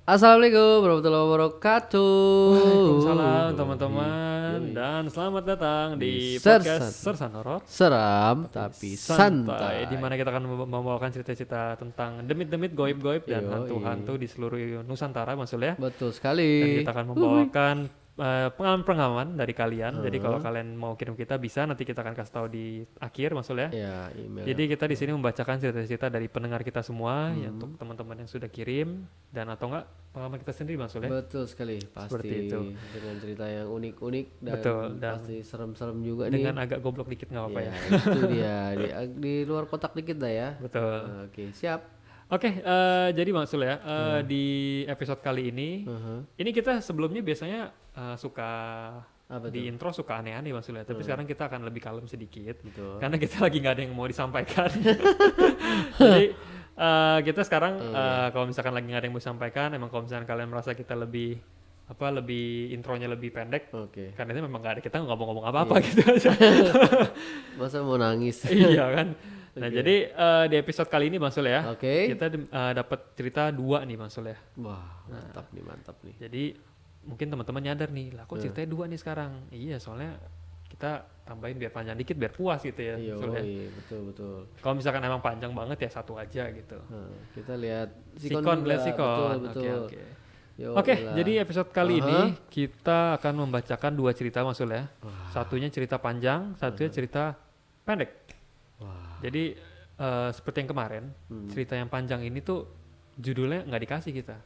Assalamualaikum warahmatullahi wabarakatuh. Waalaikumsalam teman-teman dan selamat datang di podcast Sersan Horor Seram tapi santai. di mana kita akan membawakan cerita-cerita tentang demit-demit, goib-goib dan hantu-hantu di seluruh Nusantara maksudnya. Betul Dan sekali. kita akan membawakan pengalaman-pengalaman dari kalian. Jadi kalau kalian mau kirim kita bisa, nanti kita akan kasih tahu di akhir maksudnya. Ya, email. Jadi kita di sini membacakan cerita-cerita dari pendengar kita semua ya, untuk teman-teman yang sudah kirim dan atau enggak pengalaman kita sendiri maksudnya. Betul sekali, pasti Seperti itu. dengan cerita yang unik-unik dan, Betul, dan pasti serem-serem juga dengan nih. agak goblok dikit nggak apa-apa ya. Itu dia di luar kotak dikit dah ya. Betul. Oke, siap. Oke, jadi Masul ya, di episode kali ini kita sebelumnya biasanya suka Apa di tuh? intro suka aneh-aneh Masul ya, tapi sekarang kita akan lebih kalem sedikit, Betul. karena kita lagi nggak ada yang mau disampaikan. Jadi kita sekarang kalau misalkan lagi nggak ada yang mau disampaikan, emang kalau misalkan kalian merasa kita lebih intronya lebih pendek, Oke. karena itu memang nggak ada, kita nggak ngomong apa-apa gitu aja. Masa mau nangis? Iya kan. Nah jadi di episode kali ini Bang Sul ya, Oke. kita dapat cerita 2 nih Bang Sul ya. Wah, mantap nih. Jadi mungkin teman-teman nyadar nih, lah kok ceritanya 2 nih sekarang. Iya soalnya kita tambahin biar panjang dikit biar puas gitu ya. Iya, Sul ya. betul. Kalau misalkan emang panjang banget ya satu aja gitu. Kita lihat Sikon, juga. lihat sikon. Betul. Oke. Yo, Oke, elah. jadi episode kali ini kita akan membacakan 2 cerita Mas Sul ya. Satunya cerita panjang, satunya cerita pendek. Wah. Jadi seperti yang kemarin, cerita yang panjang ini tuh judulnya nggak dikasih kita.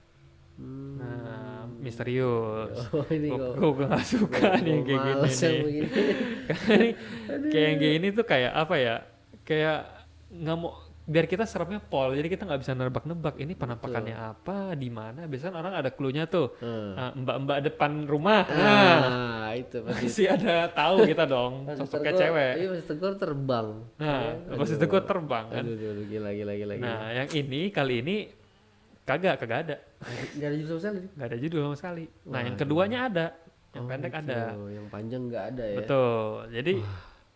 Nah, misterius. Oh, ini kok. Gue gak suka nih yang kayak gini Males yang nih. begini. Karena nih, kayak yang gini tuh kayak apa ya? Kayak nggak mau, biar kita serapnya pol, jadi kita nggak bisa nebak-nebak ini penampakannya apa, di mana. Biasanya orang ada cluenya tuh, mbak-mbak depan rumah. Nah, Itu pasti. pasti ada tahu kita dong, sosoknya cewek. Iya, pasti tegur terbang. Nah, pasti gue terbang kan. Aduh, gila. Nah, yang ini kali ini kagak ada. Gak ada judul sama sekali. Nggak ada judul sama sekali. Nah, yang keduanya ada, yang pendek gitu. ada. Yang panjang nggak ada ya. Betul. Jadi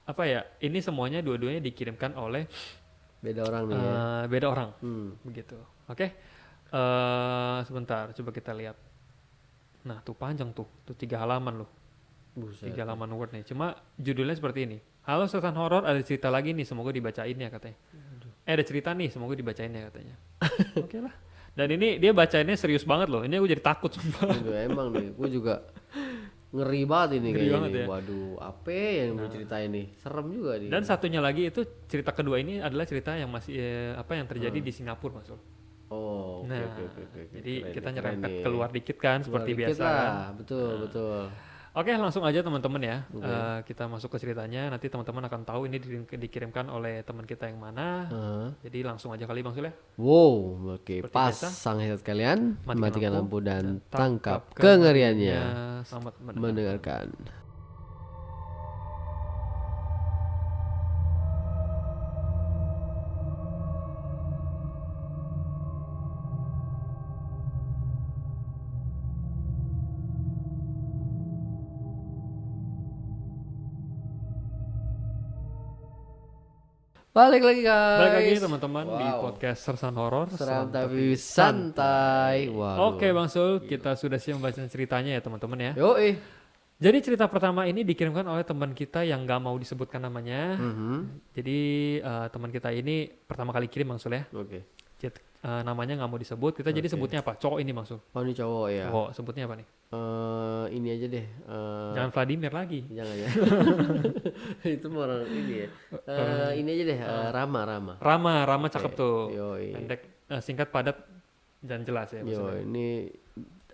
apa ya? Ini semuanya dua-duanya dikirimkan oleh Beda orang nih ya. beda orang, begitu. Oke. Sebentar, coba kita lihat. Nah, tuh panjang tuh 3 halaman loh. Buset. 3 halaman Word nih. Cuma judulnya seperti ini. Halo Sersan Horor, ada cerita lagi nih, semoga dibacain ya katanya. Ada cerita nih, semoga dibacain ya katanya. Oke lah. Dan ini dia bacainnya serius banget loh. Ini gue jadi takut sumpah. Aduh, emang nih, gue juga ngeri banget ini Ngeri kayaknya banget nih. ya. Waduh, apa yang mau ceritain nih? Serem juga nih. Dan satunya lagi itu cerita kedua ini adalah cerita yang masih yang terjadi di Singapura Mas Ul. Oh, oke, Nah, oke. jadi kita Keren nyerempet nih. keluar dikit kan seperti Keluar dikit biasa kan. lah, betul. Oke, langsung aja teman-teman ya. Kita masuk ke ceritanya. Nanti teman-teman akan tahu ini dikirimkan oleh teman kita yang mana. Jadi langsung aja kali Bang Sul ya. Wow, oke. Seperti Pas biasa. sang headset kalian, matikan lampu dan tangkap kengeriannya. kengeriannya. Selamat Mendengarkan. Balik lagi guys. Balik lagi teman-teman di Wow. podcast Sersan Horor. Seram tapi santai. Wow. Oke Bang Sul, kita sudah siap membaca ceritanya ya teman-teman ya. Yoi. Jadi cerita pertama ini dikirimkan oleh teman kita yang gak mau disebutkan namanya. Jadi teman kita ini pertama kali kirim Bang Sul ya. Oke. Namanya gak mau disebut. Kita jadi sebutnya apa? Cowok ini Bang Sul. Oh, ini cowok ya. Cowok, sebutnya apa nih? Ini aja deh. Jangan Vladimir lagi. Jangan ya. Itu mah orang ini ya. Ini aja deh. Rama. Rama cakep tuh. Yoi. Pendek, singkat, padat, dan jelas ya. Yo, maksudnya. ini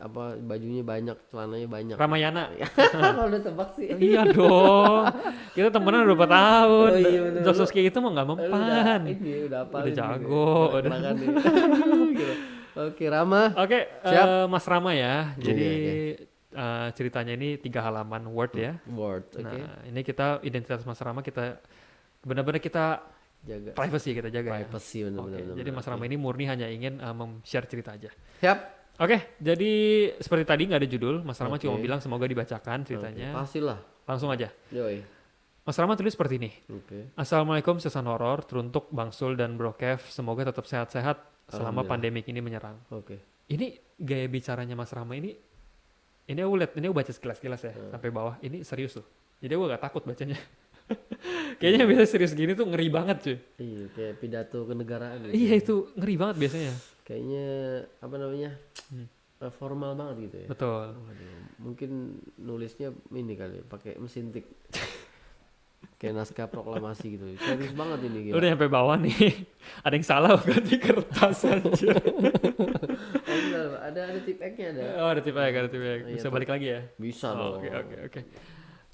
apa bajunya banyak, celananya banyak. Ramayana. Kalau udah tebak sih. Iya dong. Kita temenan udah berapa tahun. Oh iya, bener. Jokes kayak gitu mah gak mempan. Udah apa? Udah jago, udah. Gitu. Oke, Rama. Oke, Siap. Mas Rama ya. Jadi Oke. ceritanya ini 3 halaman Word ya. Word, oke. Nah, ini kita identitas Mas Rama kita benar-benar kita Jaga privacy kita jaga privacy ya. benar-benar. Oke, jadi Mas Rama ini murni hanya ingin share cerita aja. Siap. Oke, jadi seperti tadi nggak ada judul. Mas Rama Oke. cuma bilang semoga dibacakan ceritanya. Pastilah. Langsung aja. Yoi. Mas Rama tulis seperti ini. Oke. Assalamualaikum Sersan Horor, teruntuk Bang Sul dan Bro Kev, semoga tetap sehat-sehat selama Alhamdulillah. pandemik ini menyerang. Oke. ini gaya bicaranya Mas Rama ini aku lihat, ini aku baca sekilas-sekilas ya sampai bawah, ini serius loh. Jadi aku gak takut bacanya. Kayaknya biasa serius gini tuh ngeri banget cuy. Iya, kayak pidato kenegaraan gitu. Iya itu ngeri banget biasanya. Kayaknya apa namanya? Formal banget gitu ya. Betul. Waduh, mungkin nulisnya ini kali pakai mesin tik. Kayak naskah proklamasi gitu. Serius banget ini gila. Udah nyampe bawah nih. Ada yang salah ganti kertas aja. Ada tip X-nya ada. Oh ada tip X, ada tip X. Iya, Bisa balik lagi ya? Bisa dong. Oke.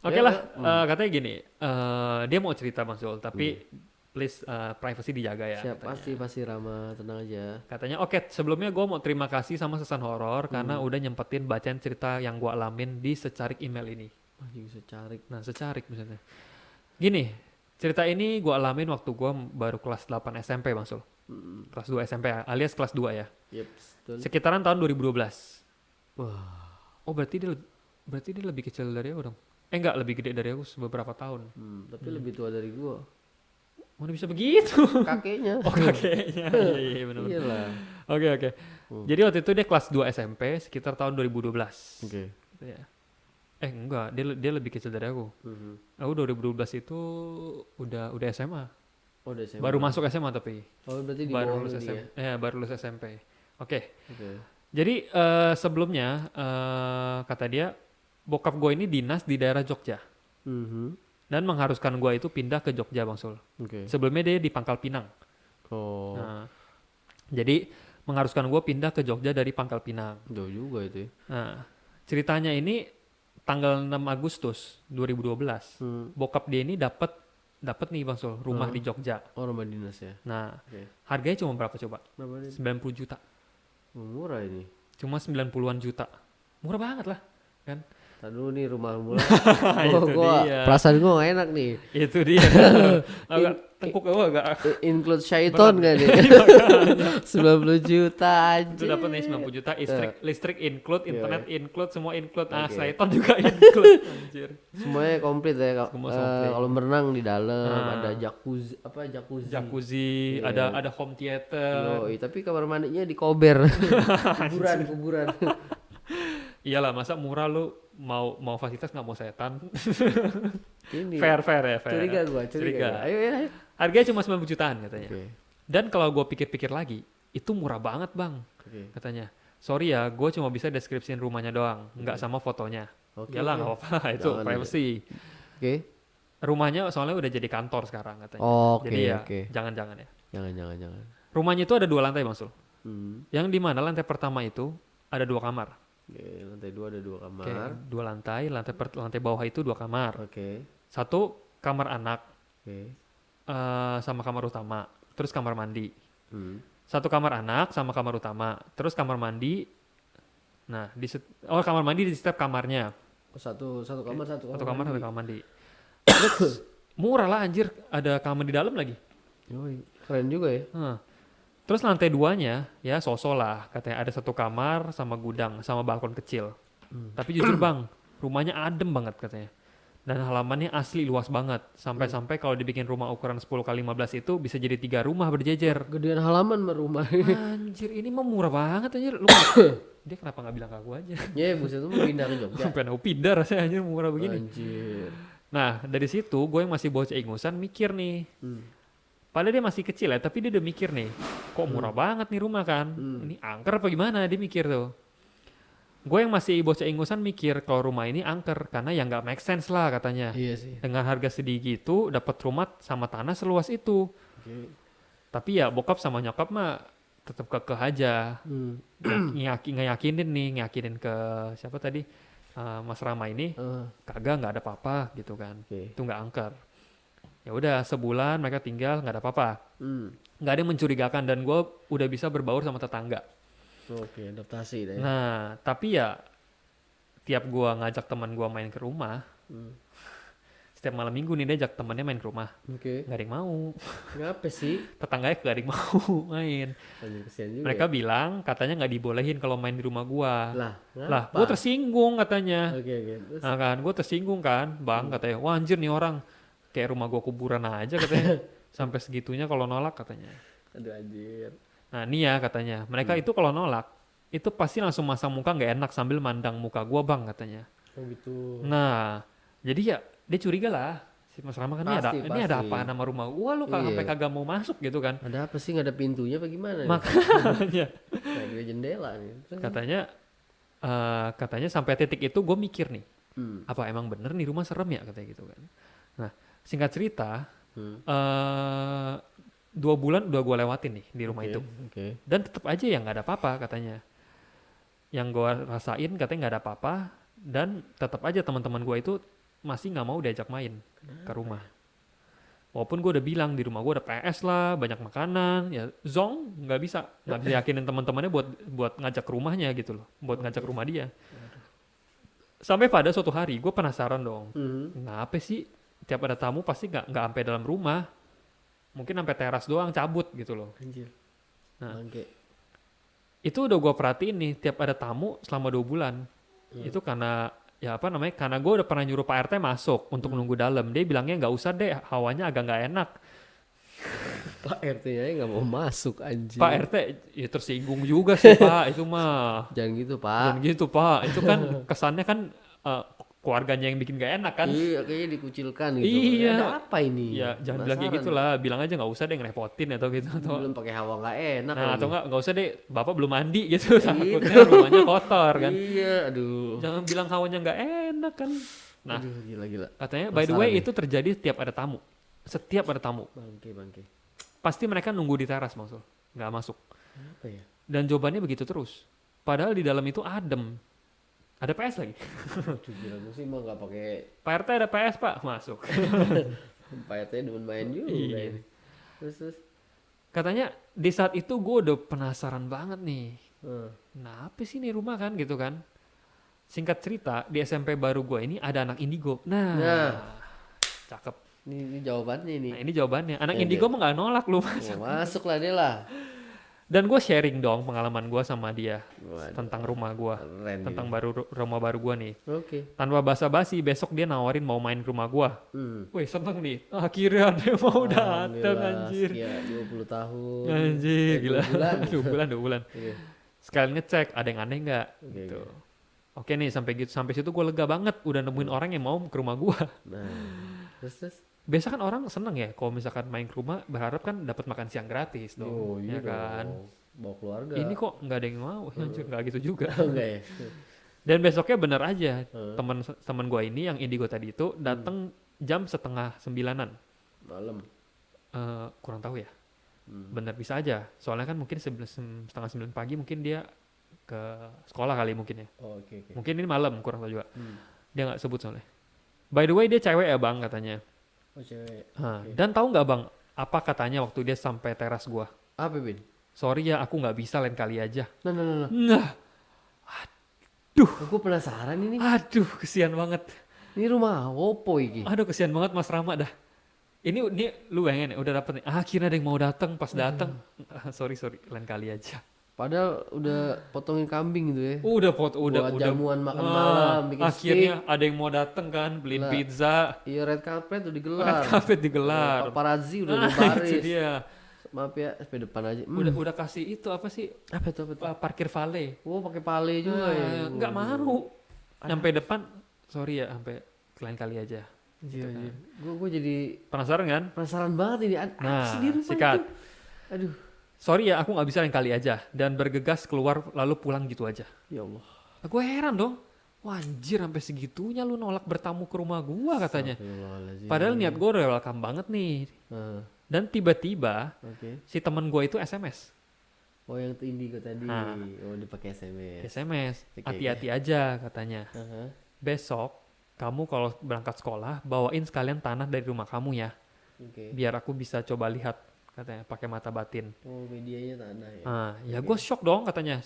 Oke lah, katanya gini, dia mau cerita Mas Zul, tapi please privacy dijaga ya. Siap, pasti Rama, tenang aja. Katanya oke, sebelumnya gue mau terima kasih sama Sesan Horor karena udah nyempetin bacain cerita yang gue alamin di secarik email ini. Anjing secarik. Nah secarik misalnya. Gini, cerita ini gue alamin waktu gue baru kelas 8 SMP Mas Zul. Kelas 2 SMP alias kelas 2 ya. Yep, betul. Sekitaran tahun 2012. Wah. Oh berarti dia lebih kecil dari aku dong. Enggak, lebih gede dari aku beberapa tahun. Tapi lebih tua dari gua. Mana bisa begitu? Kakeknya. Oh kakeknya. Iya benar. Iyalah. Oke. Jadi waktu itu dia kelas 2 SMP sekitar tahun 2012. Oke. Ya. Enggak, dia lebih kecil dari aku. Aku 2012 itu udah SMA. Oh, udah SMA. Baru masuk SMA tapi. Oh, berarti di Baru bawah lulus ini SMP. ya. Baru lulus SMP. Oke. Oke. Jadi sebelumnya kata dia bokap gue ini dinas di daerah Jogja. Dan mengharuskan gue itu pindah ke Jogja Bang Sul. Oke. Sebelumnya dia di Pangkal Pinang. Oh. Nah, jadi mengharuskan gue pindah ke Jogja dari Pangkal Pinang. Jauh juga itu ya. Nah, ceritanya ini tanggal 6 Agustus 2012. Bokap dia ini dapat nih Bang Sul, rumah di Jogja. Oh, rumah dinas ya. Nah, Oke. harganya cuma berapa coba? Berapa nih? 90 juta. Murah ini. Cuma 90-an juta. Murah banget lah, kan? Tadi dulu nih rumah murah. Itu gua dia. perasaan gua gak enak nih. Itu dia. Agak tengkuk gue agak. Include syaiton gak nih? 90 juta aja. Itu dapat nih 90 juta, listrik include, internet include, semua include. Ah, Oke. Syaiton juga include. Anjir. Semuanya komplit ya. Semua komplit. Kalau berenang di dalam ada jacuzzi, Jacuzzi, Iya. ada home theater. Yoi, tapi kamar mandinya di kober. kuburan. Iyalah, masa murah lu mau fasilitas nggak mau setan. Ini fair ya, fair. curiga. Ayo. Harganya cuma 90 jutaan katanya. Oke. Dan kalau gue pikir-pikir lagi, itu murah banget bang, katanya. Sorry ya, gue cuma bisa deskripsiin rumahnya doang, nggak sama fotonya. Oke. Iyalah nggak apa-apa, itu Jangan privacy. Oke. Rumahnya soalnya udah jadi kantor sekarang katanya. Oke, Jadi ya oke. jangan-jangan ya. Jangan. Rumahnya itu ada 2 lantai Bang Sul. Hmm. Yang di mana lantai pertama itu ada 2 kamar. Oke, lantai 2 ada 2 kamar. Oke, 2 lantai, lantai bawah itu 2 kamar. Oke. 1 kamar anak Oke. sama kamar utama, terus kamar mandi. Hmm. 1 kamar anak sama kamar utama, terus kamar mandi. Nah, kamar mandi di setiap kamarnya. Oh, satu kamar. Satu kamar ada kamar mandi. Terus murah lah anjir, ada kamar di dalam lagi. Yoi, keren juga ya. Terus lantai 2-nya ya sosok lah, katanya ada 1 kamar sama gudang sama balkon kecil. Tapi jujur bang, rumahnya adem banget katanya. Dan halamannya asli luas banget. Sampai-sampai kalau dibikin rumah ukuran 10x15 itu bisa jadi 3 rumah berjejer. Gedean halaman rumah. Anjir, ini mah murah banget anjir. Lu dia kenapa gak bilang ke aku aja? Ya, buset tuh mau pindah ke Jogja. Pengen aku pindah rasanya anjir murah begini. Anjir. Nah, dari situ gue yang masih bocah ingusan mikir nih. Padahal dia masih kecil ya, tapi dia udah mikir nih, kok murah banget nih rumah kan? Ini angker apa gimana? Dia mikir tuh. Gue yang masih bocah ingusan mikir kalau rumah ini angker, karena ya nggak make sense lah katanya. Iya sih. Dengan harga segitu, dapat rumah sama tanah seluas itu. Oke. Tapi ya bokap sama nyokap mah tetap kekeh aja. Ngeyakinin ke siapa tadi? Mas Rama ini, kagak nggak ada apa-apa gitu kan. Itu nggak angker. Ya udah sebulan mereka tinggal nggak ada apa-apa, nggak ada yang mencurigakan dan gue udah bisa berbaur sama tetangga. Oke, adaptasi deh. Nah tapi ya tiap gue ngajak teman gue main ke rumah, setiap malam minggu nih dia ajak temannya main ke rumah, nggak ada yang mau. Ngapa sih? Tetangganya nggak ada yang mau main. Kesian juga. Mereka bilang katanya nggak dibolehin kalau main di rumah gue. Lah gue ngapa? tersinggung katanya. Oke. Terus? Nah kan gue tersinggung kan bang, katanya wah anjir nih orang kayak rumah gua kuburan aja katanya. Sampai segitunya kalau nolak katanya. Aduh anjir. Nah nih ya katanya, mereka itu kalau nolak itu pasti langsung masang muka nggak enak sambil mandang muka gua bang katanya. Oh gitu. Nah, jadi ya dia curiga lah si Mas Rama kan Pasti, ini ada pasti. apa nama rumah gua lu Iya. sampai kagak mau masuk gitu kan. Ada apa sih, nggak ada pintunya apa gimana? nih? Makanya Kayak ada jendela nih. Terus, katanya sampai titik itu gue mikir nih, hmm. apa emang bener nih rumah serem ya katanya gitu kan. Nah, singkat cerita, Hmm. 2 bulan udah gue lewatin nih di rumah Oke, itu. Oke. Dan tetap aja ya nggak ada apa-apa katanya. Yang gue rasain katanya nggak ada apa-apa dan tetap aja teman-teman gue itu masih nggak mau diajak main ke rumah. Walaupun gue udah bilang di rumah gue ada PS lah, banyak makanan, ya zong nggak bisa yakinin teman-temannya buat ngajak ke rumahnya gitu loh, buat ngajak ke rumah dia. Sampai pada suatu hari gue penasaran dong, Hmm. kenapa sih tiap ada tamu pasti nggak sampai dalam rumah, mungkin sampai teras doang cabut gitu loh. Anjir. Nah. Bangke. Itu udah gue perhatiin nih tiap ada tamu selama 2 bulan. Itu karena karena gue udah pernah nyuruh Pak RT masuk untuk nunggu dalam. Dia bilangnya nggak usah deh, hawanya agak nggak enak. Pak RT-nya nggak mau masuk anjir. Pak RT ya tersinggung juga sih Pak, itu mah. Jangan gitu Pak. Dan gitu Pak, itu kan kesannya kan keluarganya yang bikin gak enak kan. Iya, kayaknya dikucilkan gitu. Iya. Ada apa ini? Ya jangan bilang kayak Penasaran. gitu lah, bilang aja nggak usah deh ngerepotin atau gitu. Atau, Belum pakai hawa nggak enak. nah lagi. atau nggak usah deh, Bapak belum mandi gitu, takutnya rumahnya kotor kan. Iya, aduh. Jangan bilang hawanya nggak enak kan. Nah, Aduh, gila. katanya by the way itu terjadi setiap ada tamu. Setiap ada tamu. Bangke. Pasti mereka nunggu di teras maksud, nggak masuk. Apa ya? Dan jawabannya begitu terus. Padahal di dalam itu adem. Ada PS lagi. Aduh, gila gue sih mah nggak pakai. Pak RT ada PS Pak, masuk. Pak RT demen main juga Iya. ini. Terus. Katanya di saat itu gue udah penasaran banget nih. Hmm. Kenapa sih nih rumah kan gitu kan. Singkat cerita di SMP baru gue ini ada anak indigo. Nah. Cakep. Ini jawabannya ini. Nah ini jawabannya. Anak Ya, indigo dia. mah gak nolak lu mas. Masuk lah dia lah. Dan gue sharing dong pengalaman gue sama dia. Waduh, Tentang rumah gue. keren Tentang ini. rumah baru gue nih. Oke. Tanpa basa-basi besok dia nawarin mau main ke rumah gue. Wih seneng nih. Akhirnya dia mau dateng Alhamdulillah, anjir. sekian 20 tahun. Anjir gila. 2 bulan. 2 bulan. Oke. Sekalian ngecek ada yang aneh nggak Oke, gitu. oke. Oke nih sampai situ gue lega banget udah nemuin orang yang mau ke rumah gue. Nah, terus. Biasa kan orang seneng ya kalau misalkan main ke rumah berharap kan dapat makan siang gratis dong, Oh ya iya kan. dong. Bawa keluarga. Ini kok nggak ada yang mau, anjir nggak gitu juga. Enggak ya? Dan besoknya bener aja teman gue ini yang indigo tadi itu datang jam 8:30 Malam. kurang tahu ya. Bener bisa aja. Soalnya kan mungkin 8:30 pagi mungkin dia ke sekolah kali mungkin ya. Oh, oke. Mungkin ini malam kurang tahu juga. Dia nggak sebut soalnya. By the way dia cewek ya bang katanya. Oh, cewek. Dan tahu nggak bang apa katanya waktu dia sampai teras gua? Apa, Bin? Sorry ya aku nggak bisa lain kali aja. Nah. Nah, Aku penasaran ini. aduh kesian banget. Ini rumah opo iki? Aduh kesian banget Mas Rama dah. Ini lu bayangin ya, udah dapet nih. Akhirnya ada yang mau datang, pas datang. Sorry lain kali aja. Padahal udah potongin kambing gitu ya. Udah Buat jamuan makan malam, bikin akhirnya steak. ada yang mau datang kan, beliin Lah. pizza. Iya, red carpet udah Red digelar. carpet digelar. Paparazzi udah Nah, berbaris. itu dia. Maaf ya, sepeda depan aja. Udah kasih itu apa sih? Apa tuh? Parkir valet. Oh, pakai pale juga ya. Nggak mau. Sampai depan, sorry ya, sampai lain kali aja. Iya. Gue jadi Penasaran kan? penasaran banget ini. Apa sih di rumah sikat. itu? Aduh, Sorry ya, aku nggak bisa lain kali aja. Dan bergegas keluar lalu pulang gitu aja. ya Allah. Gue heran dong. Wah anjir sampai segitunya lu nolak bertamu ke rumah gua katanya. Astagfirullahaladzim. Padahal niat gue udah welcome banget nih. Dan tiba-tiba Oke. si temen gue itu SMS. Oh, yang itu indigo tadi. Nah. Oh, dipakai SMS. SMS. Oke, Hati-hati aja katanya. Aha. Besok kamu kalau berangkat sekolah bawain sekalian tanah dari rumah kamu ya. Oke. Biar aku bisa coba lihat katanya pakai mata batin. Oh, medianya tanah ya. Ya gue shock dong katanya.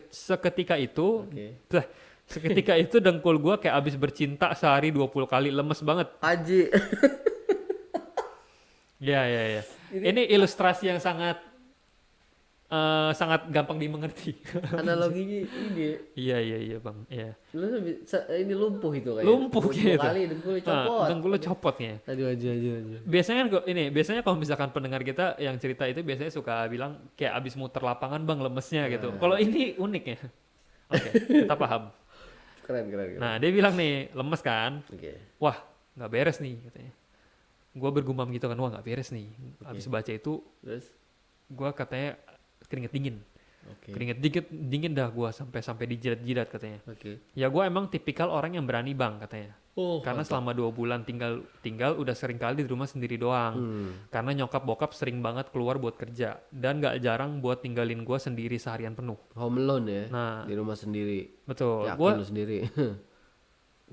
Seketika itu, Oke. seketika itu dengkul gue kayak abis bercinta sehari 20 kali, lemes banget. Aji. Ya. Ini ilustrasi yang sangat sangat gampang dimengerti. Analoginya ini. Iya bang, iya. Lu ini lumpuh itu kayak. Lumpuh Dua gitu. kali dengkulnya copot. Dengkulnya copot ya. Aduh. Biasanya kan biasanya kalau misalkan pendengar kita yang cerita itu biasanya suka bilang kayak abis muter lapangan bang lemesnya gitu. Kalau ini unik ya. Oke, kita paham. Keren. Nah dia bilang nih lemes kan. Oke. Wah nggak beres nih katanya. Gue bergumam gitu kan, wah nggak beres nih. Abis baca itu, Terus? gue katanya keringet dingin. Oke. Keringet dingin dah gue sampai dijilat-jilat katanya. Oke. Ya gue emang tipikal orang yang berani bang katanya. Oh, Karena selama 2 bulan tinggal udah sering kali di rumah sendiri doang. Karena nyokap bokap sering banget keluar buat kerja dan nggak jarang buat tinggalin gue sendiri seharian penuh. home alone ya. Nah, Di rumah sendiri. betul. Yakin lu sendiri.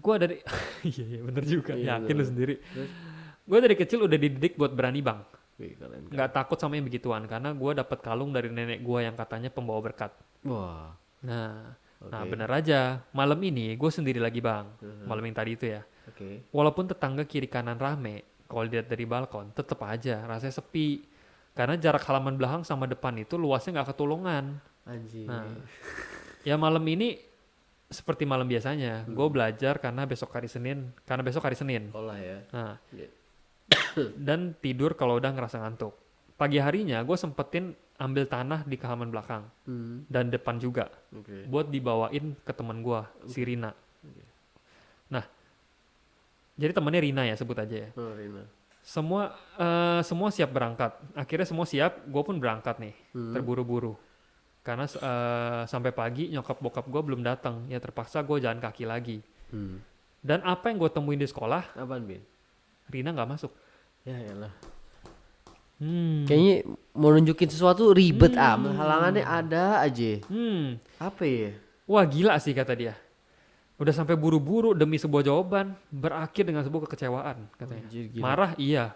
Gue dari iya bener juga. Iya, Yakin lu bener. sendiri. Terus? Gue dari kecil udah dididik buat berani bang. Wih, keren. Nggak takut sama yang begituan karena gue dapet kalung dari nenek gue yang katanya pembawa berkat. Wah. Nah bener aja. Malam ini gue sendiri lagi bang. Malam yang tadi itu ya. Oke. Walaupun tetangga kiri kanan rame, kalau dilihat dari balkon, tetep aja rasanya sepi. Karena jarak halaman belakang sama depan itu luasnya nggak ketulungan. Anjing. Nah, ya malam ini seperti malam biasanya. Gue belajar karena besok hari Senin. Olah ya. Nah, Iya. dan tidur kalau udah ngerasa ngantuk. Pagi harinya gue sempetin ambil tanah di halaman belakang dan depan juga Oke. buat dibawain ke teman gue, si Rina. Nah, jadi temannya Rina ya sebut aja ya. Oh, Rina. Semua siap berangkat. Akhirnya semua siap, gue pun berangkat nih, terburu-buru. Karena sampai pagi nyokap bokap gue belum datang, ya terpaksa gue jalan kaki lagi. Dan apa yang gue temuin di sekolah, Apaan, Bin? Rina nggak masuk. Ya elah. Hmm. Kayaknya mau nunjukin sesuatu ribet halangannya ada aja. Apa ya? Wah gila sih kata dia. Udah sampai buru-buru demi sebuah jawaban, berakhir dengan sebuah kekecewaan katanya. Anjir, gila. Marah iya,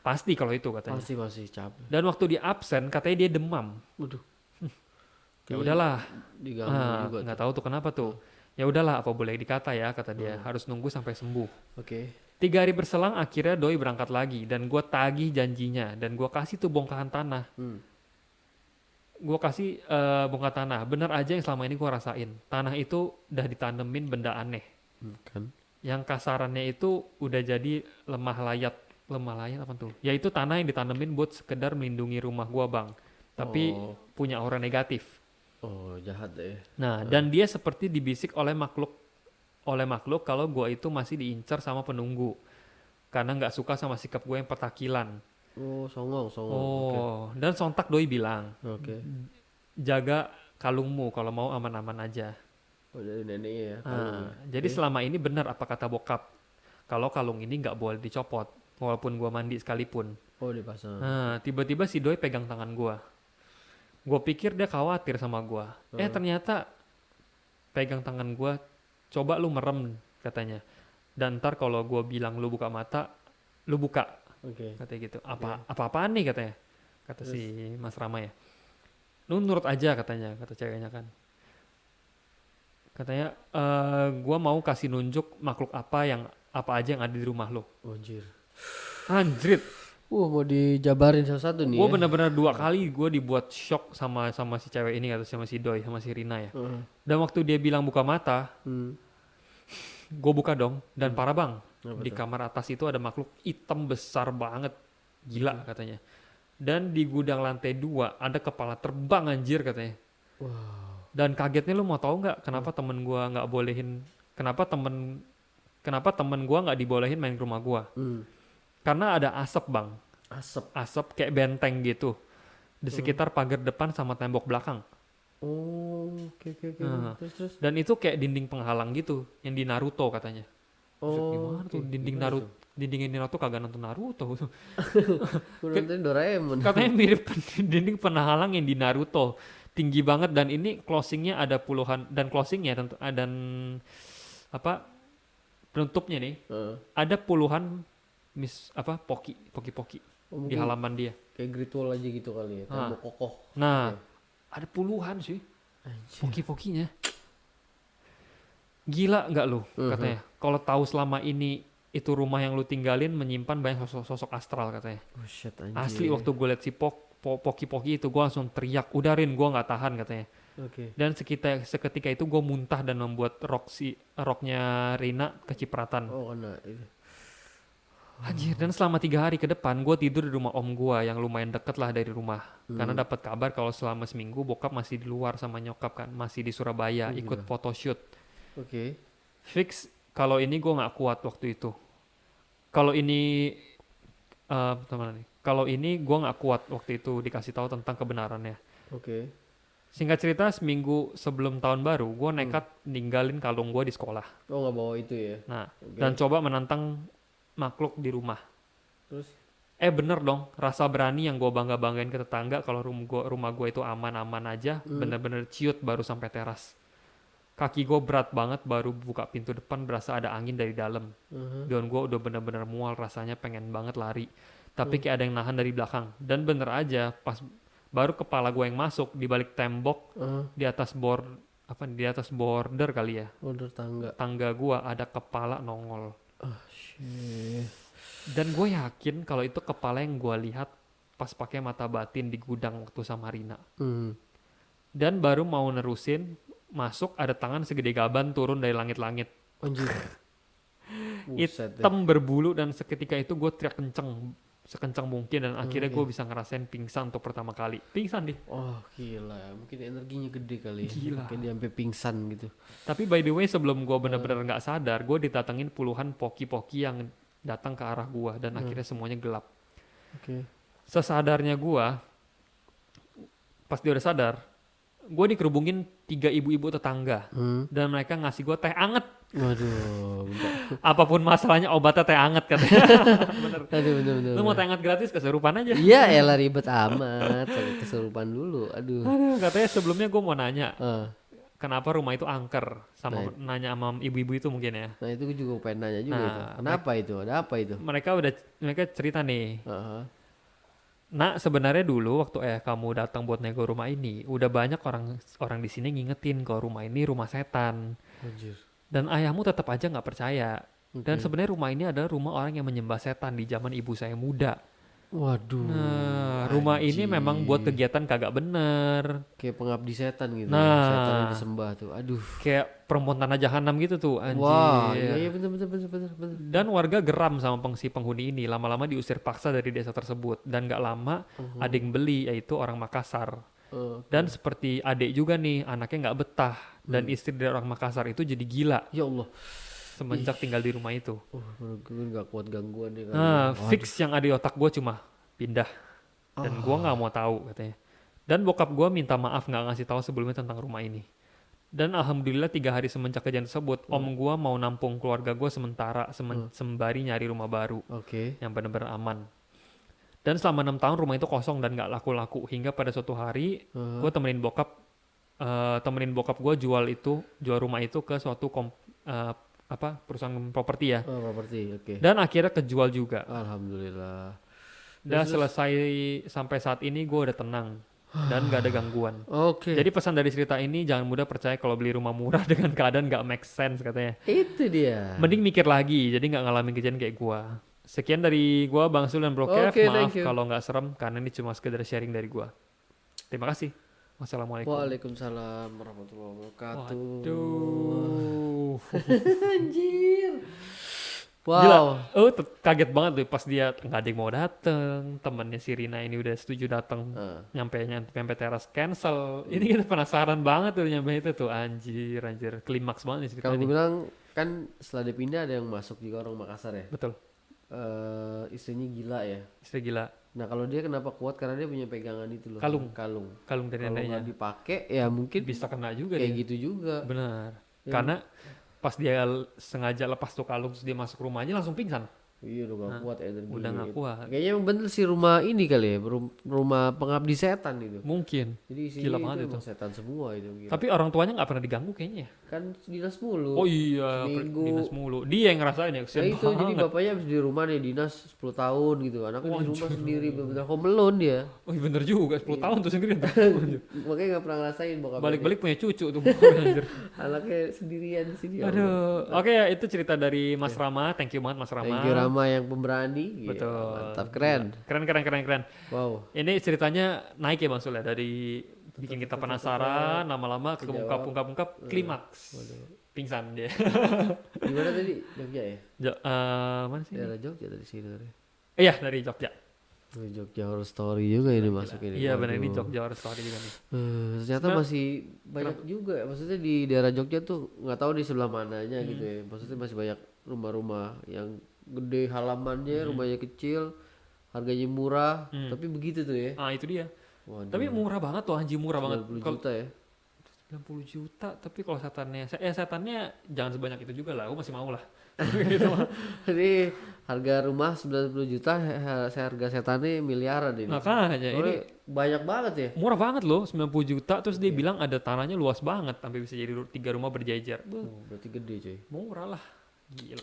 pasti kalau itu katanya. Masih capek. Dan waktu dia absen katanya dia demam. Waduh. Ya udahlah, Diganggu juga. nggak tahu tuh kenapa tuh. Ya udahlah, apa boleh dikata ya kata dia. Harus nunggu sampai sembuh. Oke. 3 hari berselang akhirnya Doi berangkat lagi dan gue tagih janjinya dan gue kasih tuh bongkahan tanah. Gue kasih bongkahan tanah. Bener aja yang selama ini gue rasain. Tanah itu udah ditanemin benda aneh. Kan. Yang kasarannya itu udah jadi lemah layat apa tuh? Yaitu tanah yang ditanemin buat sekedar melindungi rumah gue bang. Tapi punya aura negatif. Oh, jahat deh. Nah, dan dia seperti dibisik oleh makhluk kalau gue itu masih diincar sama penunggu karena nggak suka sama sikap gue yang petakilan. Oh, songong. Dan sontak Doi bilang, Oke. jaga kalungmu kalau mau aman-aman aja. Oh, dari neneknya ya. Jadi selama ini benar apa kata bokap, kalau kalung ini nggak boleh dicopot walaupun gue mandi sekalipun. Oh, dipasang. Nah, tiba-tiba si Doi pegang tangan gue. Gue pikir dia khawatir sama gue. Ternyata pegang tangan gue. Coba lu merem katanya. Dan ntar kalau gue bilang lu buka mata, lu buka. Oke. Katanya gitu. Apa-apaan nih katanya. Kata si Mas Rama ya. Lu nurut aja katanya, kata ceweknya kan. Katanya, gue mau kasih nunjuk makhluk apa aja yang ada di rumah lo. Anjir. Anjrit. Mau dijabarin satu-satu nih. Gue ya. bener-bener 2 kali gue dibuat shock sama si cewek ini atau sama si Doi, sama si Rina ya. Dan waktu dia bilang buka mata, gue buka dong. Dan parah bang, di kamar atas itu ada makhluk hitam besar banget. Gila katanya. Dan di gudang lantai 2 ada kepala terbang anjir katanya. Wow. Dan kagetnya lu mau tahu nggak kenapa temen gue nggak bolehin, kenapa temen gue nggak dibolehin main ke rumah gue? Karena ada asap bang. Asap kayak benteng gitu di sekitar pagar depan sama tembok belakang. Oh, oke. Terus. Dan itu kayak dinding penghalang gitu yang di Naruto katanya. Oh, gimana tuh dinding Naruto? Dindingnya di Naruto kagak nonton Naruto. Gue nonton Doraemon. Katanya mirip dinding penghalang yang di Naruto. Tinggi banget dan ini closingnya ada puluhan dan closingnya dan apa penutupnya nih ada puluhan poki di halaman dia. Kayak ritual aja gitu kali ya. Tembok kokoh. Nah, ada puluhan sih poki-pokinya. Gila nggak lu katanya? Kalau tahu selama ini itu rumah yang lu tinggalin menyimpan banyak sosok astral katanya. Oh shit Asli anjir. waktu gue liat si Poki-Poki itu gue langsung teriak, udarin gue nggak tahan katanya. Oke. Dan seketika itu gue muntah dan membuat roknya Rina kecipratan. Oh kena itu. Anjir, dan selama 3 hari ke depan gue tidur di rumah om gue yang lumayan deket lah dari rumah. Karena dapat kabar kalau selama seminggu bokap masih di luar sama nyokap kan, masih di Surabaya ikut photoshoot. Oke. Fix kalau ini gue nggak kuat waktu itu. Kalau ini Kalau ini gue nggak kuat waktu itu dikasih tahu tentang kebenarannya. Oke. Singkat cerita, seminggu sebelum tahun baru, gue nekat ninggalin kalung gue di sekolah. Oh nggak bawa itu ya. Nah, Oke. dan coba menantang makhluk di rumah. Terus Bener dong, rasa berani yang gue banggain ke tetangga kalau rumah gue itu aman-aman aja, bener-bener ciut baru sampai teras. Kaki gue berat banget baru buka pintu depan berasa ada angin dari dalam. Dan gue udah bener-bener mual rasanya pengen banget lari. Tapi kayak ada yang nahan dari belakang. Dan bener aja pas baru kepala gue yang masuk di balik tembok di atas border kali ya. order tangga. Tangga gue ada kepala nongol. Oh shit. Dan gue yakin kalau itu kepala yang gue lihat pas pakai mata batin di gudang waktu sama Rina. Dan baru mau nerusin, masuk ada tangan segede gaban turun dari langit-langit. Anjir. Buset deh. Hitam berbulu dan seketika itu gue teriak sekencang mungkin dan akhirnya gue bisa ngerasain pingsan untuk pertama kali. Pingsan deh. Oh gila, mungkin energinya gede kali. Gila. Mungkin dia sampai pingsan gitu. Tapi by the way sebelum gue bener-bener nggak sadar, gue didatengin puluhan poki-poki yang datang ke arah gue dan akhirnya semuanya gelap. Oke. Sesadarnya gue, pas dia udah sadar, gue dikerubungin 3 ibu-ibu tetangga dan mereka ngasih gue teh anget. Waduh, bentar. Apapun masalahnya obatnya teh anget katanya. Bener. Aduh, bener. Lu mau teh anget gratis kesurupan aja. Iya, elah ribet amat. Sampai kesurupan dulu. Aduh. Aduh, katanya sebelumnya gue mau nanya, Ah, kenapa rumah itu angker? Sama nanya sama ibu-ibu itu mungkin ya. nah itu gue juga pengen nanya juga Nah, itu. Kenapa itu? Ada apa itu? Mereka cerita nih. Aha. Nah, sebenarnya dulu waktu kamu datang buat nego rumah ini, udah banyak orang di sini ngingetin kalau rumah ini rumah setan. Anjir. Dan ayahmu tetap aja nggak percaya. Dan sebenarnya rumah ini adalah rumah orang yang menyembah setan di zaman ibu saya muda. Waduh. Nah, rumah ini memang buat kegiatan kagak bener. Kayak pengabdi setan gitu. Nah. Setan yang disembah tuh. Aduh. Kayak perempuan tanah jahanam gitu tuh, anjir. Wah, iya bener. Dan warga geram sama si penghuni ini, lama-lama diusir paksa dari desa tersebut. Dan gak lama ada yang beli, yaitu orang Makassar. Dan seperti adik juga nih, anaknya gak betah. Dan istri dari orang Makassar itu jadi gila Ya Allah. semenjak tinggal di rumah itu. Gue gak kuat gangguan ya kan. Nah, fix yang ada di otak gue cuma pindah. Dan gue gak mau tahu katanya. Dan bokap gue minta maaf gak ngasih tahu sebelumnya tentang rumah ini. Dan alhamdulillah 3 hari semenjak kejadian tersebut, om gue mau nampung keluarga gue sementara sembari nyari rumah baru Oke. yang benar-benar aman. Dan selama 6 tahun rumah itu kosong dan gak laku-laku hingga pada suatu hari gue temenin bokap gue jual rumah itu ke suatu perusahaan properti ya. Oh, properti. Oke. Dan akhirnya kejual juga. Alhamdulillah. Dan selesai sampai saat ini gue udah tenang dan gak ada gangguan. Oke. Jadi pesan dari cerita ini jangan mudah percaya kalau beli rumah murah dengan keadaan gak make sense katanya. Itu dia. Mending mikir lagi jadi gak ngalamin kejadian kayak gue. Sekian dari gue Bang Sul dan Bro Kev. Oke, Maaf thank you. kalau gak serem karena ini cuma sekedar sharing dari gue. Terima kasih. Wassalamualaikum. Waalaikumsalam warahmatullahi wabarakatuh. Waduh. Anjir. Gila. Wow. Kaget banget tuh pas dia nggak ada yang mau dateng. Temannya si Rina ini udah setuju datang. Nyampe teras cancel. Ini kita penasaran banget tuh nyampe itu tuh. Anjir. Klimaks banget nih cerita Kalau gue ini. bilang kan setelah dia pindah ada yang masuk juga orang Makassar ya. Betul. Istrinya gila ya. Istri gila. Nah kalau dia kenapa kuat karena dia punya pegangan itu loh. Kalung. Kalung. Kalung dari Kalau neneknya. nggak dipakai ya mungkin Bisa kena juga kayak dia. gitu juga. Benar. Karena pas dia sengaja lepas tuh kalung terus dia masuk rumah aja langsung pingsan. Iya udah gak kuat energi. Udah nggak kuat. Kayaknya emang bener sih rumah ini kali ya, rumah pengabdi setan itu. Mungkin. Jadi Gila isinya banget itu itu. emang setan semua itu. Gila. Tapi orang tuanya nggak pernah diganggu kayaknya. Kan dinas mulu. Oh iya, Seminggu. dinas mulu. Dia yang ngerasain ya, Nah kesian itu jadi banget. bapaknya habis di rumah nih dinas 10 tahun gitu. Anaknya di rumah sendiri bener-bener home alone dia. Oh iya bener juga, 10 tahun tuh sendiri. Makanya gak pernah ngerasain bokapnya. Balik-balik punya cucu tuh. Anjir. Anaknya sendirian di sini. ya Allah. Aduh, oke ya itu cerita dari Mas Rama. Thank you banget Mas Rama. Thank you Rama yang pemberani. Gila, Betul. mantap keren. Keren. Wow. Ini ceritanya naik ya Bang Sul ya, dari bikin kita penasaran, lama-lama keungkap klimaks. Pingsan dia. Di mana tadi? Jogja ya? Mana sih? Daerah Jogja tadi sini tadi. Iya dari Jogja. Jogja Horror Story juga ini masuk ini. Iya benar ini Waduh. Jogja Horror Story juga nih. Ternyata masih banyak juga ya. Maksudnya di daerah Jogja tuh nggak tahu di sebelah mananya gitu ya. Maksudnya masih banyak rumah-rumah yang gede halamannya, rumahnya kecil, harganya murah, tapi begitu tuh ya. Ah itu dia. Waduh, Tapi murah banget tuh anjing, murah banget. 90 Kalau juta ya. 90 juta, tapi kalau setannya jangan sebanyak itu juga lah. Aku masih mau lah. Gitu mah. Jadi harga rumah 90 juta, harga setannya miliaran ini. Makanya ini Soalnya banyak banget ya. murah banget loh, 90 juta. Terus dia bilang ada tanahnya luas banget, sampai bisa jadi 3 rumah berjejer. Berarti gede cuy. Murah lah, gila.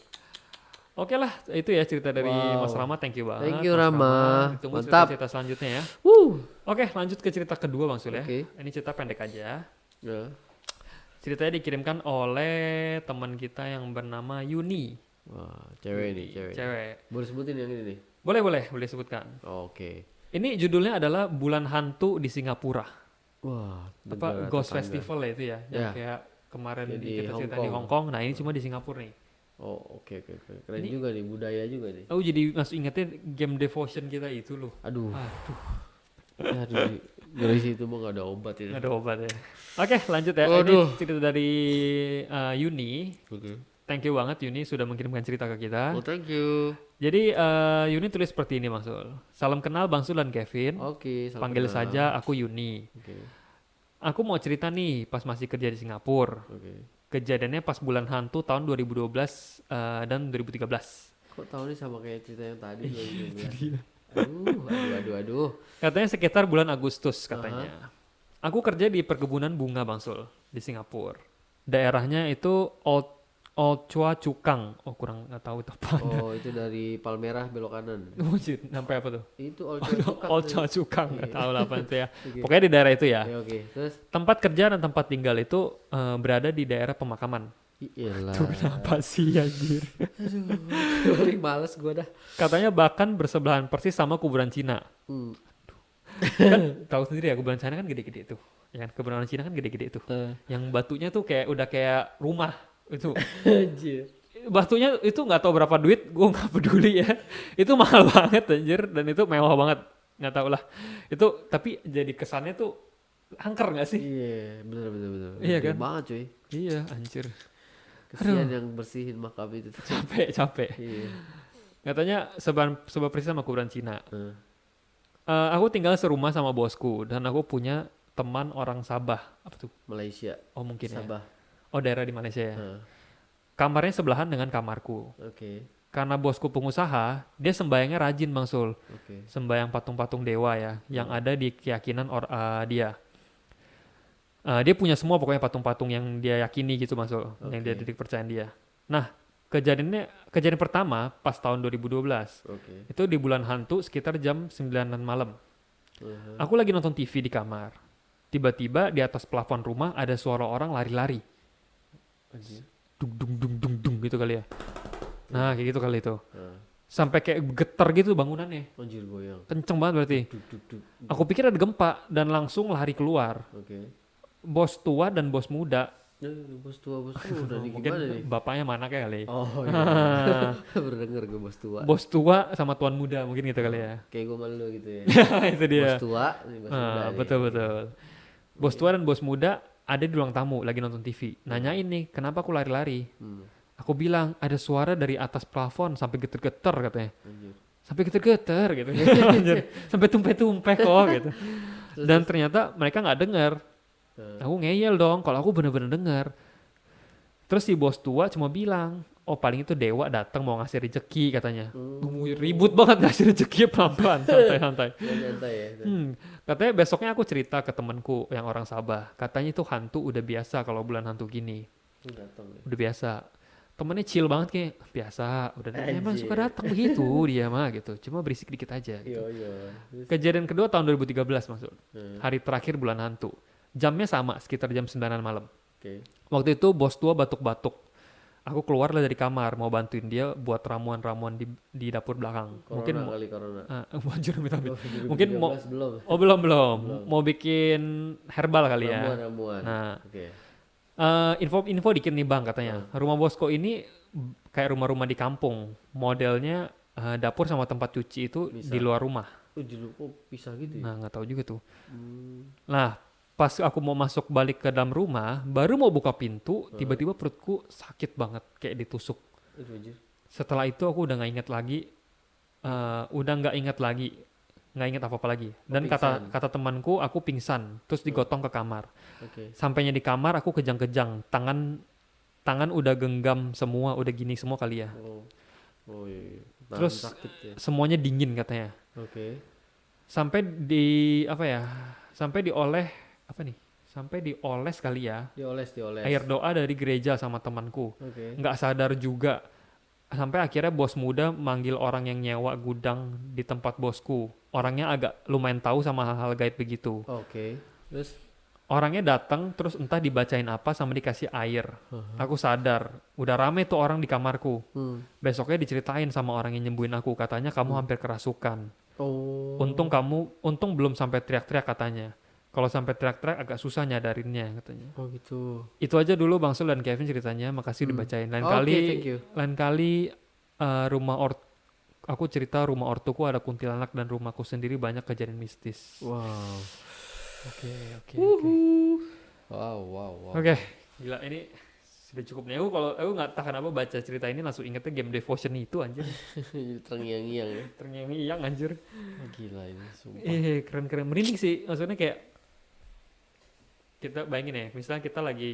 Oke lah, itu ya cerita dari Wow. Mas Rama. Thank you banget. Thank you, Mas Rama. Ditunggu Mantap. cerita selanjutnya ya. Wuh. Oke, lanjut ke cerita kedua Bang Sul ya. Oke. Ini cerita pendek aja. Ya. Ceritanya dikirimkan oleh teman kita yang bernama Yuni. Wah, cewek nih, cewek. Boleh sebutin yang ini nih. Boleh sebutkan. Oke. Ini judulnya adalah Bulan Hantu di Singapura. Wah, Apa negara Ghost tetangga. Festival ya itu ya, yang Ya. kayak kemarin Kayak di kita cerita Hong di Kong. Hong Kong. Nah ini cuma di Singapura nih. Oh, oke. Keren juga nih, budaya juga nih. Oh jadi masih ingetnya game Devotion kita itu loh. Aduh, Aduh, dari situ mah gak ada obat ini. nggak ada obat ya. Oke lanjut ya. Waduh. Ini cerita dari Yuni. Oke. Thank you banget Yuni sudah mengirimkan cerita ke kita. Oh, thank you. Jadi Yuni tulis seperti ini Bang Sul. Salam kenal Bang Sul dan Kevin. Oke, salam Panggil kenal. saja aku Yuni. Oke. Aku mau cerita nih pas masih kerja di Singapura. Oke. Kejadiannya pas bulan hantu tahun 2012 dan 2013. Kok tahu nih sama kayak cerita yang tadi Iya, 2012. Aduh. Katanya sekitar bulan Agustus katanya. Aku kerja di perkebunan bunga Bang Sul di Singapura. Daerahnya itu Old Chua Chukang. Oh kurang nggak tahu itu apa. Oh, itu dari Palmerah belok kanan. Wujud sampai apa tuh? Itu Old Chua Chukang. Old Chua Chukang nggak Iya. tahu lah apa itu ya. Oke. Pokoknya di daerah itu ya. Oke. Terus Tempat kerja dan tempat tinggal itu berada di daerah pemakaman. iyalah. Tuh kenapa sih anjir? Paling males gua dah. Katanya bahkan bersebelahan persis sama kuburan Cina. Hmm. Kan tahu sendiri ya kuburan Cina kan gede-gede tuh. Ya kan kuburan Cina kan gede-gede tuh. Eh. Yang batunya tuh kayak udah kayak rumah itu. Anjir. Batunya itu nggak tahu berapa duit, gue nggak peduli ya. Itu mahal banget anjir dan itu mewah banget. Nggak tahu lah. Itu tapi jadi kesannya tuh angker nggak sih? Iya, bener. Iya Gede kan? banget cuy. Iya anjir. Kesian yang bersihin makam itu. Capek. Iya. Katanya sebab persis sama kuburan Cina. Eh. Aku tinggal serumah sama bosku dan aku punya teman orang Sabah. Apa tuh? Malaysia. Oh mungkin ya. Sabah. Oh daerah di Malaysia ya. Eh. Kamarnya sebelahan dengan kamarku. Oke. Karena bosku pengusaha, dia sembayangnya rajin Bang Sul. Oke. Sembayang patung-patung dewa ya, yang ada di keyakinan dia. Dia punya semua pokoknya patung-patung yang dia yakini gitu Bang Sul, yang dia Oke. didik percayaan dia. Nah, kejadian pertama pas tahun 2012. Oke. Itu di bulan hantu sekitar jam 9 malam. Uh-huh. Aku lagi nonton TV di kamar. Tiba-tiba di atas plafon rumah ada suara orang lari-lari. Anjir. Dung gitu kali ya. Nah, kayak gitu kali itu. Nah. Sampai kayak getar gitu bangunannya. Anjir goyang. Kenceng banget berarti. Duk. Aku pikir ada gempa dan langsung lari keluar. Oke. Bos tua dan bos muda. Bos tua udah nih Mungkin gimana nih? bapaknya mana kayak kali. Oh iya. Baru denger gue bos tua. Bos tua sama tuan muda mungkin gitu kali ya. Kayak gue malu gitu ya. Itu dia. Bos tua, nih bos muda nih. Betul. Bos tua dan bos muda ada di ruang tamu lagi nonton TV. Nanyain nih, kenapa aku lari-lari? Hmm. Aku bilang ada suara dari atas plafon sampai geter-geter katanya. Anjir. Sampai geter-geter gitu. Anjir. Sampai tumpeh-tumpeh kok gitu. Dan ternyata mereka nggak dengar. Aku ngeyel dong kalau aku bener-bener dengar. Terus si bos tua cuma bilang, oh paling itu dewa datang mau ngasih rezeki katanya. Ribut banget ngasih rezeki pelan-pelan, santai-santai. Nyantai ya. Katanya besoknya aku cerita ke temanku yang orang Sabah. Katanya itu hantu udah biasa kalau bulan hantu gini. Datang ya. Udah biasa. Temennya chill banget kayak biasa. Udah emang Anjir. suka datang begitu dia mah gitu. Cuma berisik dikit aja. Gitu. Iya. Terus, Kejadian kedua tahun 2013 maksud. hmm, Hari terakhir bulan hantu. Jamnya sama sekitar jam 9 malam. Oke. Waktu itu bos tua batuk-batuk. Aku keluar lah dari kamar mau bantuin dia buat ramuan-ramuan di dapur belakang. Corona Mungkin kali corona. anjir, amit-amit. Oh, Mungkin mau 2013 belum. belum. Mau bikin herbal kali ya. Ramuan. Nah, Oke. info dikit nih bang katanya. Rumah bosku ini kayak rumah-rumah di kampung. Modelnya dapur sama tempat cuci itu di luar rumah. Dulu kok pisah gitu ya? Nah nggak tahu juga tuh. Hmm. Nah pas aku mau masuk balik ke dalam rumah, baru mau buka pintu, tiba-tiba perutku sakit banget kayak ditusuk. Aduh, anjir. Setelah itu aku udah nggak inget lagi, nggak inget apa-apa lagi. Dan kata temanku aku pingsan, terus digotong ke kamar. Oke. Sampainya di kamar aku kejang-kejang, tangan udah genggam semua, udah gini semua kali ya. Oh iya. Tahan Terus sakit ya. semuanya dingin katanya. Oke. Sampai sampai dioles kali ya. Dioles. Air doa dari gereja sama temanku. Oke. Nggak sadar juga. Sampai akhirnya bos muda manggil orang yang nyewa gudang di tempat bosku. Orangnya agak lumayan tahu sama hal-hal gaib begitu. Oke. Terus Orangnya datang terus entah dibacain apa sama dikasih air. Aku sadar. Udah rame tuh orang di kamarku. Besoknya diceritain sama orang yang nyembuhin aku. Katanya kamu hampir kerasukan. oh. Untung belum sampai teriak-teriak katanya. Kalau sampai teriak-teriak agak susah nyadarinnya katanya. Oh gitu. Itu aja dulu Bang Sul dan Kevin ceritanya. Makasih dibacain. Oke, thank you. Lain kali aku cerita rumah ortuku ada kuntilanak dan rumahku sendiri banyak kejadian mistis. Wow. Oke. Wow. Oke, gila ini sudah cukup nih. Aku nggak tahan apa baca cerita ini langsung ingetnya game Devotion itu anjir. Terngiang-ngiang ya. Terngiang-ngiang anjir. Gila ini sumpah. Keren-keren, merinding sih. Maksudnya kayak kita bayangin ya, misalnya kita lagi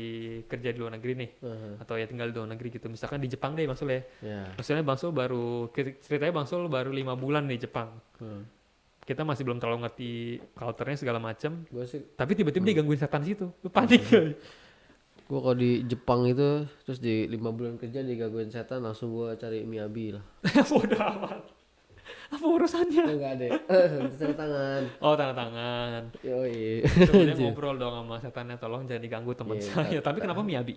kerja di luar negeri nih, atau ya tinggal di luar negeri gitu. Misalkan di Jepang deh maksudnya. Ya. Maksudnya Bang Sul ceritanya Bang Sul baru 5 bulan di Jepang. Kita masih belum terlalu ngerti culture-nya segala macam. Gue sih, Tapi tiba-tiba digangguin setan situ. Lu panik. gue kalau di Jepang itu terus di 5 bulan kerja digangguin setan langsung gue cari Miyabi lah. Bodoh amat. Apa urusannya? Enggak ada. Tanda tangan. Oh, tanda tangan. Yoi. Coba ngobrol dong sama setannya, tolong jangan diganggu teman Iya, saya. Tapi kenapa Miyabi?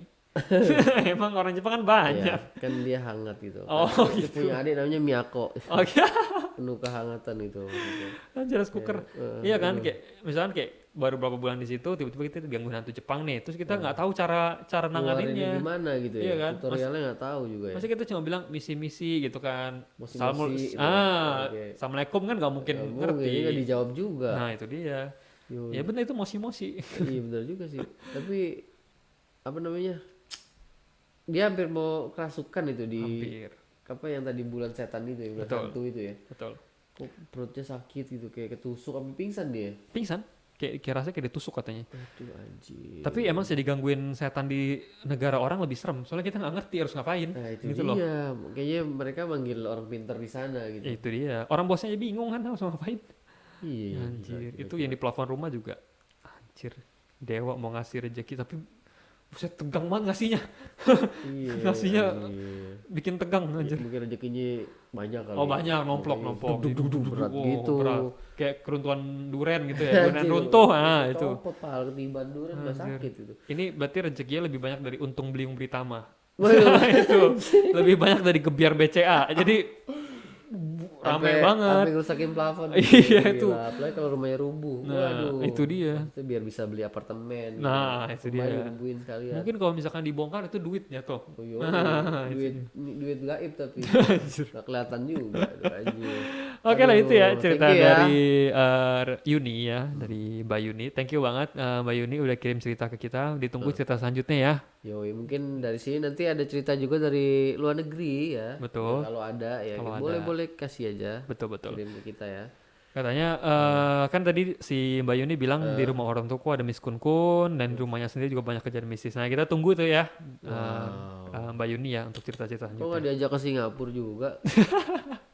Emang orang Jepang kan banyak. Iya, kan dia hangat gitu. Oh, Dia punya adik namanya Miyako. Oke. Penuh kehangatan itu. Rice cooker. Iya kan, kayak misalkan kayak baru berapa bulan di situ, tiba-tiba kita digangguin hantu Jepang nih, terus kita nggak tahu cara nanganinnya. Gimana gitu ya? Iya kan? Tutorialnya nggak tahu juga ya. Masa kita cuma bilang misi-misi gitu kan. Mosi-mosi gitu. Oke. Assalamualaikum kan nggak mungkin ngerti. Ini nggak dijawab juga. Nah itu dia. Yoi. Ya benar itu mosi-mosi. Iya benar juga sih. Tapi apa namanya? Dia hampir mau kerasukan itu di Hampir. apa yang tadi bulan setan itu ya, bulan Betul. hantu itu ya. Betul. Kok perutnya sakit gitu kayak ketusuk sampai pingsan dia. Pingsan. Kayak rasanya kayak ditusuk katanya. Aduh anjir. Tapi emang sih digangguin setan di negara orang lebih serem. Soalnya kita nggak ngerti harus ngapain. Nah itu gitu dia. loh. Kayaknya mereka manggil orang pintar di sana gitu. Ya, itu dia. Orang bosnya aja bingung kan harus ngapain. Iya. Anjir. gila, Itu gila. yang di plafon rumah juga. Anjir. Dewa mau ngasih rezeki tapi buset tegang banget ngasihnya. Iya. Ngasihnya iya. bikin tegang anjir. Mungkin rezekinya banyak kali. Oh banyak nomplok. Berat gitu. Berat. Kayak keruntuhan duren gitu ya. Duren runtuh. Ah itu. Pal ketiban duren nggak sakit itu. Ini berarti rezekinya lebih banyak dari untung beliung Britama. Waduh. Itu lebih banyak dari gebiar BCA. Jadi rame banget. Sampai ngerusakin plafon. Iya, Gila, itu. Apalagi kalau rumahnya rubuh. Nah, Waduh. itu dia. Itu biar bisa beli apartemen. Nah, itu Rumahnya dia. rubuhin sekalian. Mungkin kalau misalkan dibongkar itu duitnya tuh. Oh, iya, Nah, duit gaib tapi nggak kelihatan juga. Aduh, anjir. Oke lah itu ya Aduh, cerita thank you ya. dari Yuni ya, dari Mbak Yuni. Thank you banget Mbak Yuni udah kirim cerita ke kita. Ditunggu cerita selanjutnya ya. Yoi, mungkin dari sini nanti ada cerita juga dari luar negeri ya. Betul. Ya, kalau ada ya Kalau boleh kasih aja. Betul. Kirim ke kita ya. Katanya kan tadi si Mbak Yuni bilang di rumah orang tuaku ada Miss Kun Kun dan di rumahnya sendiri juga banyak kejadian mistis. Nah kita tunggu tuh ya Mbak Yuni ya untuk cerita-cerita Kok selanjutnya. nggak diajak ke Singapura juga?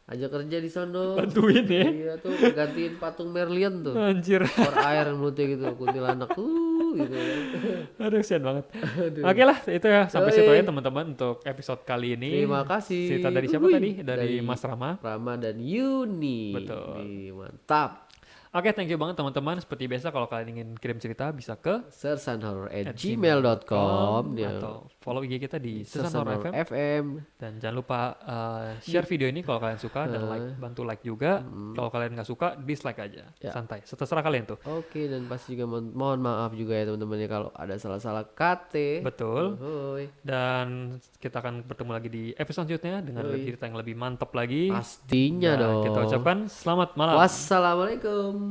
Ajak kerja di sono. Bantuin ya. Iya tuh gantiin patung Merlion tuh. Anjir. Keluar air mulutnya gitu, kuntilanak gitu kan. Aduh kesian banget. Aduh. Oke lah itu ya sampai Yoi. situ aja teman-teman untuk episode kali ini. Terima kasih. Cerita dari siapa Uhuy. tadi? Dari Mas Rama. Rama dan Yuni. Betul. Nih, mantap. Oke, thank you banget teman-teman. Seperti biasa kalau kalian ingin kirim cerita bisa ke sersanhorror@gmail.com atau follow IG kita di Sersan Sersanhorror Horror FM. FM. Dan jangan lupa share video ini kalau kalian suka dan bantu like juga. Kalau kalian nggak suka dislike aja, Ya. santai. Terserah kalian tuh. Oke, dan pasti juga mohon maaf juga ya teman-teman ya kalau ada salah-salah kata. Betul. Uhuy. Dan kita akan bertemu lagi di episode selanjutnya dengan cerita yang lebih mantap lagi. Pastinya Dan dong. kita ucapkan selamat malam. Wassalamualaikum.